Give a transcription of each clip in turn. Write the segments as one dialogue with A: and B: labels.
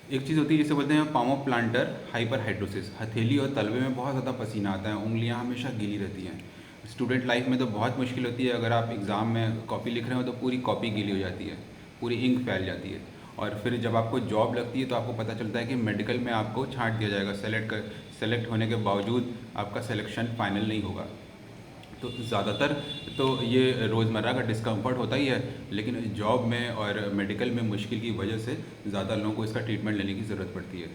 A: एक चीज़ होती है जिसे बोलते हैं पामो प्लांटर हाइपर हाइड्रोसिस। हथेली और तलवे में बहुत ज़्यादा पसीना आता है, उंगलियां हमेशा गीली रहती हैं। स्टूडेंट लाइफ में तो बहुत मुश्किल होती है, अगर आप एग्ज़ाम में कॉपी लिख रहे हो तो पूरी कॉपी गीली हो जाती है, पूरी इंक फैल जाती है। और फिर जब आपको जॉब लगती है तो आपको पता चलता है कि मेडिकल में आपको छांट दिया जाएगा, सेलेक्ट होने के बावजूद आपका सिलेक्शन फाइनल नहीं होगा। तो ज़्यादातर तो ये रोज़मर्रा का डिस्कम्फर्ट होता ही है, लेकिन जॉब में और मेडिकल में मुश्किल की वजह से ज़्यादा लोगों को इसका ट्रीटमेंट लेने की ज़रूरत पड़ती है।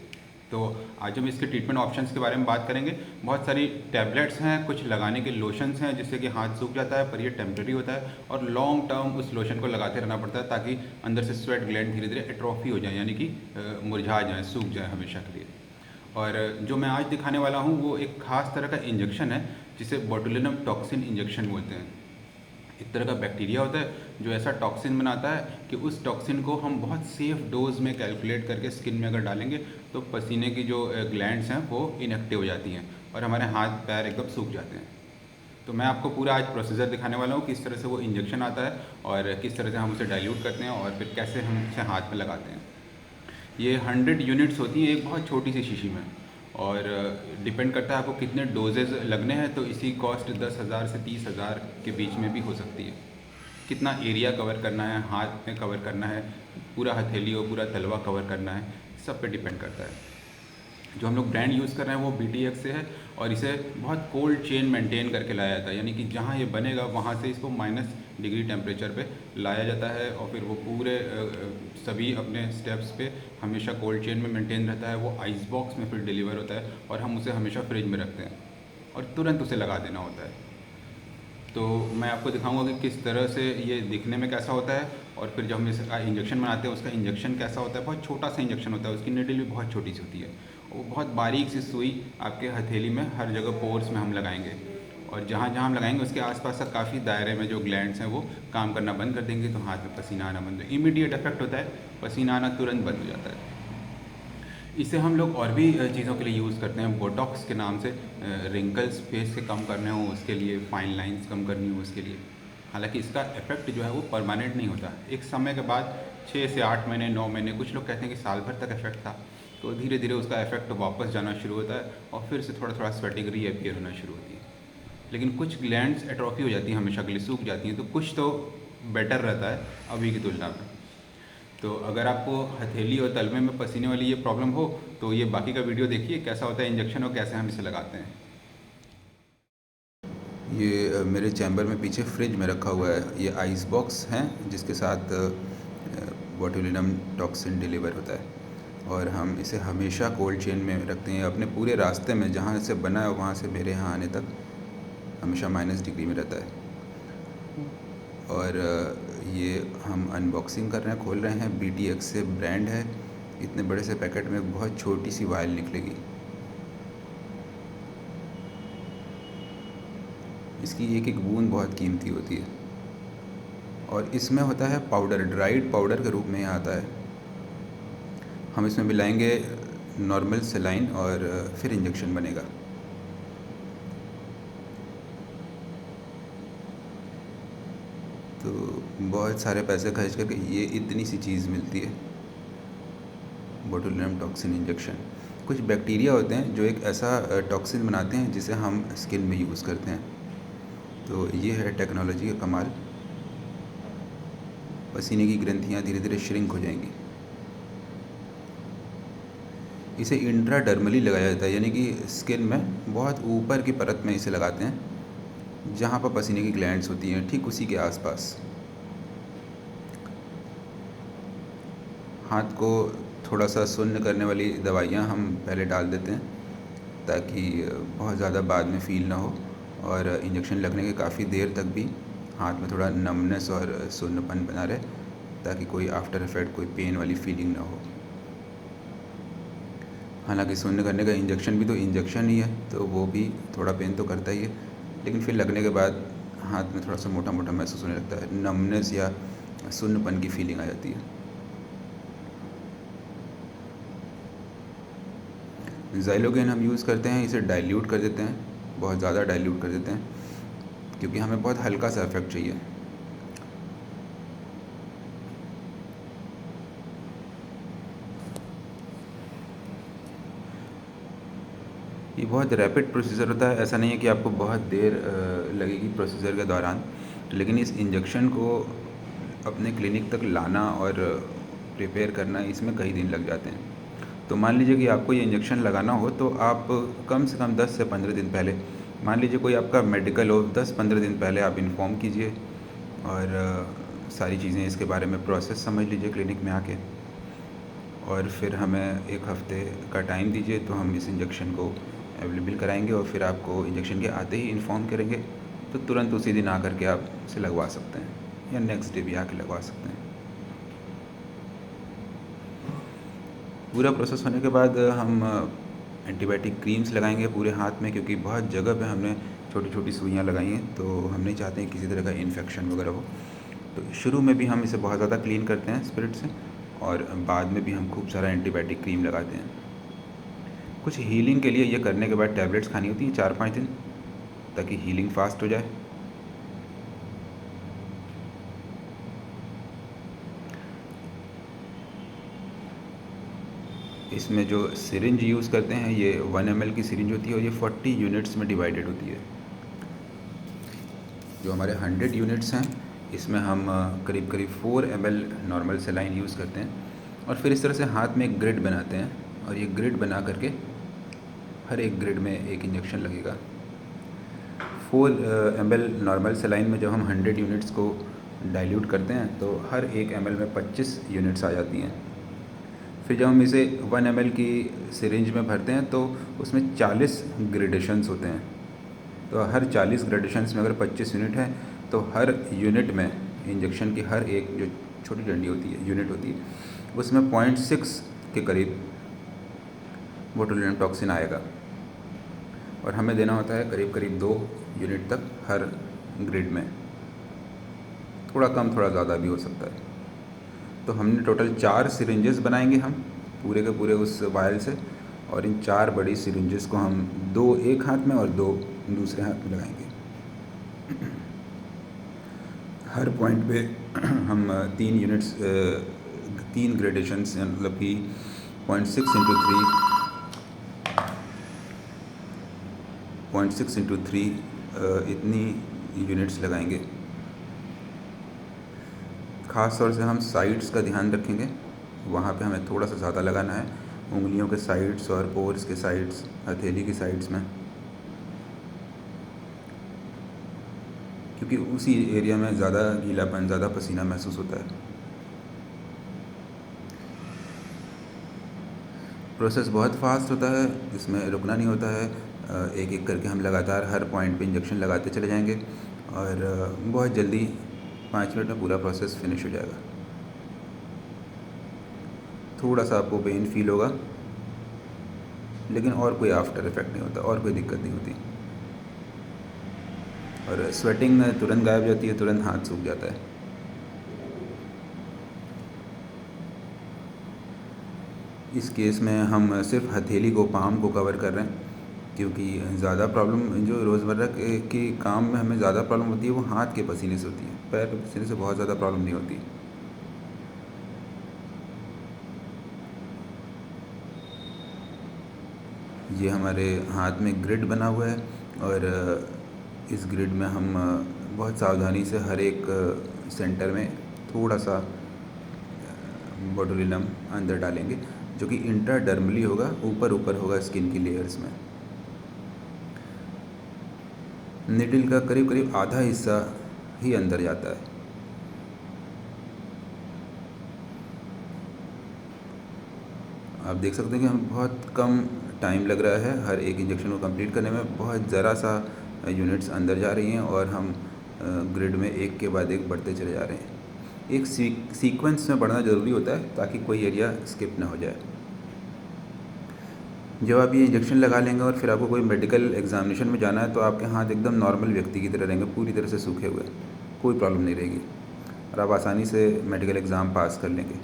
A: तो आज हम इसके ट्रीटमेंट ऑप्शंस के बारे में बात करेंगे। बहुत सारी टैबलेट्स हैं, कुछ लगाने के लोशंस हैं जिससे कि हाथ सूख जाता है, पर ये टेम्प्रेरी होता है और लॉन्ग टर्म उस लोशन को लगाते रहना पड़ता है ताकि अंदर से स्वेट ग्लैंड धीरे धीरे एट्रोफी हो जाए, यानी कि मुरझा जाए, सूख जाए हमेशा के लिए। और जो मैं आज दिखाने वाला हूँ वो एक ख़ास तरह का इंजेक्शन है जिसे बोटुलिनम टॉक्सिन इंजेक्शन बोलते हैं। एक तरह का बैक्टीरिया होता है जो ऐसा टॉक्सिन बनाता है कि उस टॉक्सिन को हम बहुत सेफ डोज में कैलकुलेट करके स्किन में अगर डालेंगे तो पसीने की जो ग्लैंड्स हैं वो इनएक्टिव हो जाती हैं और हमारे हाथ पैर एकदम सूख जाते हैं। तो मैं आपको पूरा आज प्रोसीजर दिखाने वाला हूँ, किस तरह से वो इंजेक्शन आता है और किस तरह से हम उसे डाइल्यूट करते हैं और फिर कैसे हम उसे हाथ में लगाते हैं। ये 100 यूनिट्स होती हैं एक बहुत छोटी सी शीशी में, और डिपेंड करता है आपको कितने डोजेज़ लगने हैं। तो इसी कॉस्ट 10,000 से 30,000 के बीच में भी हो सकती है। कितना एरिया कवर करना है, हाथ में कवर करना है, पूरा हथेली और पूरा तलवा कवर करना है, सब पे डिपेंड करता है। जो हम लोग ब्रांड यूज़ कर रहे हैं वो BTX से है और इसे बहुत कोल्ड चेन मेंटेन करके लाया जाता है, यानी कि जहाँ ये बनेगा वहाँ से इसको -डिग्री टेम्परेचर पे लाया जाता है और फिर वो पूरे सभी अपने स्टेप्स पे हमेशा कोल्ड चेन में मेंटेन रहता है। वो आइस बॉक्स में फिर डिलीवर होता है और हम उसे हमेशा फ्रिज में रखते हैं और तुरंत उसे लगा देना होता है। तो मैं आपको दिखाऊंगा कि किस तरह से ये दिखने में कैसा होता है और फिर जब हम इसका इंजेक्शन बनाते हैं उसका इंजेक्शन कैसा होता है। बहुत छोटा सा इंजेक्शन होता है, उसकी निडल भी बहुत छोटी सी होती है। वो बहुत बारीक सी सुई आपके हथेली में हर जगह पोर्स में हम लगाएंगे और जहाँ जहाँ हम लगाएंगे उसके आसपास का काफ़ी दायरे में जो ग्लैंड्स हैं वो काम करना बंद कर देंगे, तो हाथ में पसीना आना बंद हो, इमीडिएट इफेक्ट होता है, पसीना आना तुरंत बंद हो जाता है। इसे हम लोग और भी चीज़ों के लिए यूज़ करते हैं, बोटॉक्स के नाम से। रिंकल्स फेस के कम करने हो उसके लिए, फाइन लाइंस कम करनी हो उसके लिए। हालांकि इसका इफेक्ट जो है वो परमानेंट नहीं होता, एक समय के बाद 6 से 8 महीने, 9 महीने, कुछ लोग कहते हैं कि साल भर तक इफेक्ट था, तो धीरे धीरे उसका इफेक्ट वापस जाना शुरू होता है और फिर से थोड़ा थोड़ा स्वेटिंग रीअपियर होना शुरू होती है। लेकिन कुछ ग्लैंड्स एट्रोफी हो जाती हैं, हमेशा के लिए सूख जाती हैं, तो कुछ तो बेटर रहता है अभी की तुलना में। तो अगर आपको हथेली और तलवे में पसीने वाली ये प्रॉब्लम हो तो ये बाकी का वीडियो देखिए कैसा होता है इंजेक्शन और कैसे हम इसे लगाते हैं। ये मेरे चैम्बर में पीछे फ्रिज में रखा हुआ है, ये आइस बॉक्स हैं जिसके साथ बोटुलिनम टॉक्सिन डिलीवर होता है और हम इसे हमेशा कोल्ड चेन में रखते हैं। अपने पूरे रास्ते में जहाँ से बना है वहाँ से मेरे यहाँ आने तक हमेशा -डिग्री में रहता है। और ये हम अनबॉक्सिंग कर रहे हैं, खोल रहे हैं। BTX से ब्रांड है। इतने बड़े से पैकेट में बहुत छोटी सी वायल निकलेगी। इसकी एक एक बूंद बहुत कीमती होती है और इसमें होता है पाउडर, ड्राइड पाउडर के रूप में यहाँ आता है। हम इसमें मिलाएंगे नॉर्मल सेलाइन और फिर इंजेक्शन बनेगा। तो बहुत सारे पैसे खर्च करके ये इतनी सी चीज़ मिलती है, बोटुलिनम टॉक्सिन इंजेक्शन। कुछ बैक्टीरिया होते हैं जो एक ऐसा टॉक्सिन बनाते हैं जिसे हम स्किन में यूज़ करते हैं। तो ये है टेक्नोलॉजी का कमाल। पसीने की ग्रंथियाँ धीरे धीरे श्रिंक हो जाएंगी। इसे इंट्राडर्मली लगाया जाता है, यानी कि स्किन में बहुत ऊपर की परत में इसे लगाते हैं, जहाँ पर पसीने की ग्लैंड्स होती हैं ठीक उसी के आसपास। हाथ को थोड़ा सा सुन्न करने वाली दवाइयाँ हम पहले डाल देते हैं ताकि बहुत ज़्यादा बाद में फ़ील ना हो, और इंजेक्शन लगने के काफ़ी देर तक भी हाथ में थोड़ा नमनेस और सुन्नपन बना रहे ताकि कोई आफ्टर इफ़ेक्ट, कोई पेन वाली फीलिंग ना हो। हालांकि सुन्न करने का इंजेक्शन भी तो इंजेक्शन ही है, तो वो भी थोड़ा पेन तो करता ही है, लेकिन फिर लगने के बाद हाथ में थोड़ा सा मोटा मोटा महसूस होने लगता है, नमनेस या सुन्नपन की फीलिंग आ जाती है। ज़ाइलोगेन हम यूज़ करते हैं, इसे डाइल्यूट कर देते हैं, बहुत ज़्यादा डाइल्यूट कर देते हैं क्योंकि हमें बहुत हल्का सा इफेक्ट चाहिए। ये बहुत रैपिड प्रोसीजर होता है, ऐसा नहीं है कि आपको बहुत देर लगेगी प्रोसीजर के दौरान, लेकिन इस इंजेक्शन को अपने क्लिनिक तक लाना और प्रिपेयर करना, इसमें कई दिन लग जाते हैं। तो मान लीजिए कि आपको ये इंजेक्शन लगाना हो तो आप कम से कम 10 से 15 दिन पहले, मान लीजिए कोई आपका मेडिकल हो, 10-15 दिन पहले आप इन्फॉर्म कीजिए और सारी चीज़ें इसके बारे में प्रोसेस समझ लीजिए क्लिनिक में आके, और फिर हमें 1 हफ़्ते का टाइम दीजिए तो हम इस इंजेक्शन को अवेलेबल कराएंगे और फिर आपको इंजेक्शन के आते ही इन्फॉर्म करेंगे, तो तुरंत उसी दिन आकर के आप इसे लगवा सकते हैं या नेक्स्ट डे भी आके लगवा सकते हैं। पूरा प्रोसेस होने के बाद हम एंटीबायोटिक क्रीम्स लगाएंगे पूरे हाथ में, क्योंकि बहुत जगह पे हमने छोटी छोटी सुइयाँ लगाई हैं, तो हम नहीं चाहते हैं किसी तरह का इन्फेक्शन वगैरह हो। तो शुरू में भी हम इसे बहुत ज़्यादा क्लीन करते हैं स्पिरिट से, और बाद में भी हम खूब सारा एंटीबायोटिक क्रीम लगाते हैं। कुछ हीलिंग के लिए ये करने के बाद टैबलेट्स खानी होती हैं 4-5 दिन, ताकि हीलिंग फास्ट हो जाए। इसमें जो सिरिंज यूज़ करते हैं, ये 1 ml की सिरिंज होती है और ये 40 यूनिट्स में डिवाइडेड होती है। जो हमारे 100 यूनिट्स हैं, इसमें हम करीब करीब 4 ml नॉर्मल सेलाइन यूज़ करते हैं, और फिर इस तरह से हाथ में एक ग्रिड बनाते हैं, और ये ग्रिड बना करके हर एक ग्रिड में एक इंजेक्शन लगेगा। 4 ml नॉर्मल सेलाइन में जब हम 100 यूनिट्स को डाइल्यूट करते हैं तो हर एक ml में 25 यूनिट्स आ जाती हैं। फिर जब हम इसे 1 ml की सिरिंज में भरते हैं तो उसमें 40 ग्रेडेशंस होते हैं। तो हर 40 ग्रेडेशंस में अगर 25 यूनिट है तो हर यूनिट में इंजेक्शन की हर एक जो छोटी डंडी होती है, यूनिट होती है, उसमें 0.6 के करीब बोटुलिनम टॉक्सिन आएगा, और हमें देना होता है करीब करीब 2 यूनिट तक हर ग्रिड में। थोड़ा कम थोड़ा ज़्यादा भी हो सकता है। तो हमने टोटल 4 सिरिंजेस बनाएंगे हम पूरे के पूरे उस वायल से, और इन 4 बड़ी सिरिंजेस को हम 2 एक हाथ में और 2 दूसरे हाथ में लगाएंगे। हर पॉइंट पे हम 3 यूनिट्स 3 ग्रेडेशंस, मतलब कि 0.6 इतनी यूनिट्स लगाएंगे। ख़ास तौर से हम साइड्स का ध्यान रखेंगे, वहाँ पे हमें थोड़ा सा ज़्यादा लगाना है, उंगलियों के साइड्स और पोर्स के साइड्स, हथेली की साइड्स में, क्योंकि उसी एरिया में ज़्यादा गीलापन, ज़्यादा पसीना महसूस होता है। प्रोसेस बहुत फास्ट होता है, इसमें रुकना नहीं होता है। एक एक करके हम लगातार हर पॉइंट पे इंजेक्शन लगाते चले जाएंगे, और बहुत जल्दी 5 मिनट में पूरा प्रोसेस फिनिश हो जाएगा। थोड़ा सा आपको पेन फील होगा, लेकिन और कोई आफ्टर इफेक्ट नहीं होता, और कोई दिक्कत नहीं होती, और स्वेटिंग तुरंत गायब हो जाती है, तुरंत हाथ सूख जाता है। इस केस में हम सिर्फ हथेली को, पाम को कवर कर रहे हैं, क्योंकि ज़्यादा प्रॉब्लम जो रोज़मर्रा के काम में हमें ज़्यादा प्रॉब्लम होती है वो हाथ के पसीने से होती है, पैर के पसीने से बहुत ज़्यादा प्रॉब्लम नहीं होती। ये हमारे हाथ में ग्रिड बना हुआ है, और इस ग्रिड में हम बहुत सावधानी से हर एक सेंटर में थोड़ा सा बोटुलिनम अंदर डालेंगे, जो कि इंट्राडर्मली होगा, ऊपर ऊपर होगा स्किन की लेयर्स में। निडल का करीब करीब आधा हिस्सा ही अंदर जाता है। आप देख सकते हैं कि हमें बहुत कम टाइम लग रहा है हर एक इंजेक्शन को कंप्लीट करने में, बहुत ज़रा सा यूनिट्स अंदर जा रही हैं, और हम ग्रिड में एक के बाद एक बढ़ते चले जा रहे हैं। एक सीक्वेंस में बढ़ना ज़रूरी होता है ताकि कोई एरिया स्किप ना हो जाए। जब आप ये इंजेक्शन लगा लेंगे और फिर आपको कोई मेडिकल एग्जामिनेशन में जाना है, तो आपके हाथ एकदम नॉर्मल व्यक्ति की तरह रहेंगे, पूरी तरह से सूखे हुए, कोई प्रॉब्लम नहीं रहेगी, और आप आसानी से मेडिकल एग्ज़ाम पास कर लेंगे।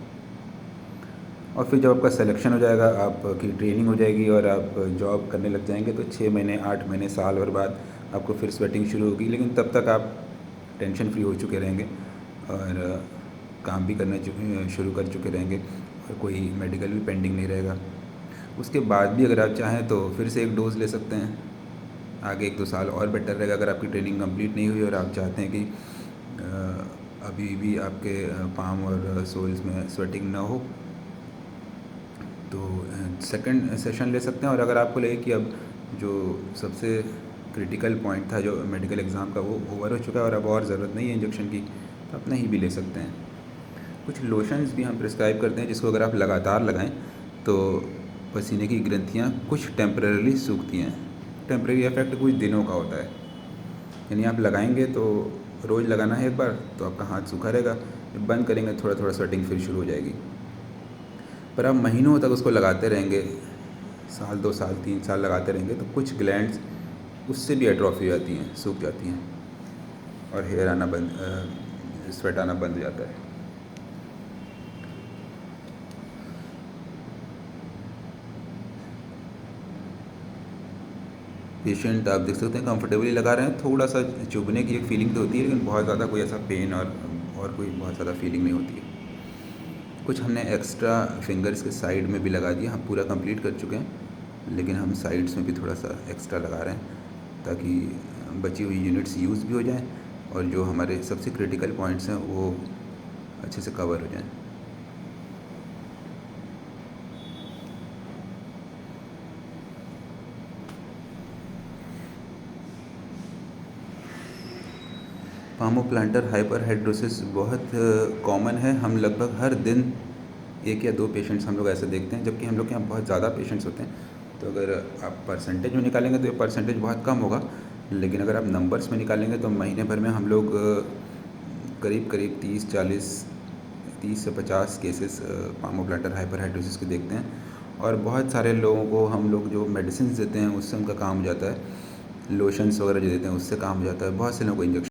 A: और फिर जब आपका सिलेक्शन हो जाएगा, आपकी ट्रेनिंग हो जाएगी और आप जॉब करने लग जाएंगे, तो 6 महीने, 8 महीने, साल भर बाद आपको फिर स्वेटिंग शुरू होगी, लेकिन तब तक आप टेंशन फ्री हो चुके रहेंगे और काम भी करना शुरू कर चुके रहेंगे, और कोई मेडिकल भी पेंडिंग नहीं रहेगा। उसके बाद भी अगर आप चाहें तो फिर से एक डोज़ ले सकते हैं। आगे 1-2 साल और बेटर रहेगा अगर आपकी ट्रेनिंग कंप्लीट नहीं हुई और आप चाहते हैं कि अभी भी आपके पाम और सोल्स में स्वेटिंग ना हो, तो सेकंड सेशन ले सकते हैं। और अगर आपको लगे कि अब जो सबसे क्रिटिकल पॉइंट था जो मेडिकल एग्ज़ाम का वो ओवर हो चुका है और अब और ज़रूरत नहीं है इंजेक्शन की, तो आप नहीं भी ले सकते हैं। कुछ लोशंस भी हम प्रिस्क्राइब करते हैं जिसको अगर आप लगातार लगाएं तो पसीने की ग्रंथियाँ कुछ टेम्परेरी सूखती हैं। टेम्परेरी इफेक्ट कुछ दिनों का होता है, यानी आप लगाएंगे तो रोज़ लगाना है एक बार तो आपका हाथ सूखा रहेगा, बंद करेंगे थोड़ा थोड़ा स्वेटिंग फिर शुरू हो जाएगी। पर आप महीनों तक उसको लगाते रहेंगे, साल 2 साल 3 साल लगाते रहेंगे तो कुछ ग्लैंड्स उससे भी एट्रोफी हो जाती हैं, सूख जाती हैं और हेयर आना बंद स्वेट आना बंद हो जाता है। पेशेंट आप देख सकते हैं कंफर्टेबली लगा रहे हैं, थोड़ा सा चुभने की एक फीलिंग तो होती है लेकिन बहुत ज़्यादा कोई ऐसा पेन और कोई बहुत ज़्यादा फीलिंग नहीं होती है। कुछ हमने एक्स्ट्रा फिंगर्स के साइड में भी लगा दिया, हम पूरा कंप्लीट कर चुके हैं लेकिन हम साइड्स में भी थोड़ा सा एक्स्ट्रा लगा रहे हैं ताकि बची हुई यूनिट्स यूज़ भी हो जाएं और जो हमारे सबसे क्रिटिकल पॉइंट्स हैं वो अच्छे से कवर हो जाएं। पामोप्लांटर हाइपरहाइड्रोसिस बहुत कॉमन है। हम लगभग हर दिन 1 या 2 पेशेंट्स हम लोग ऐसे देखते हैं, जबकि हम लोग के यहाँ बहुत ज़्यादा पेशेंट्स होते हैं। तो अगर आप परसेंटेज में निकालेंगे तो ये परसेंटेज बहुत कम होगा, लेकिन अगर आप नंबर्स में निकालेंगे तो महीने भर में हम लोग करीब करीब 30 से 50 केसेस पामोप्लांटर हाइपरहाइड्रोसिस के देखते हैं। और बहुत सारे लोगों को हम लोग जो मेडिसिन देते हैं उससे उनका काम हो जाता है, लोशंस वगैरह जो देते हैं उससे काम हो जाता है, बहुत से लोगों को इंजेक्शन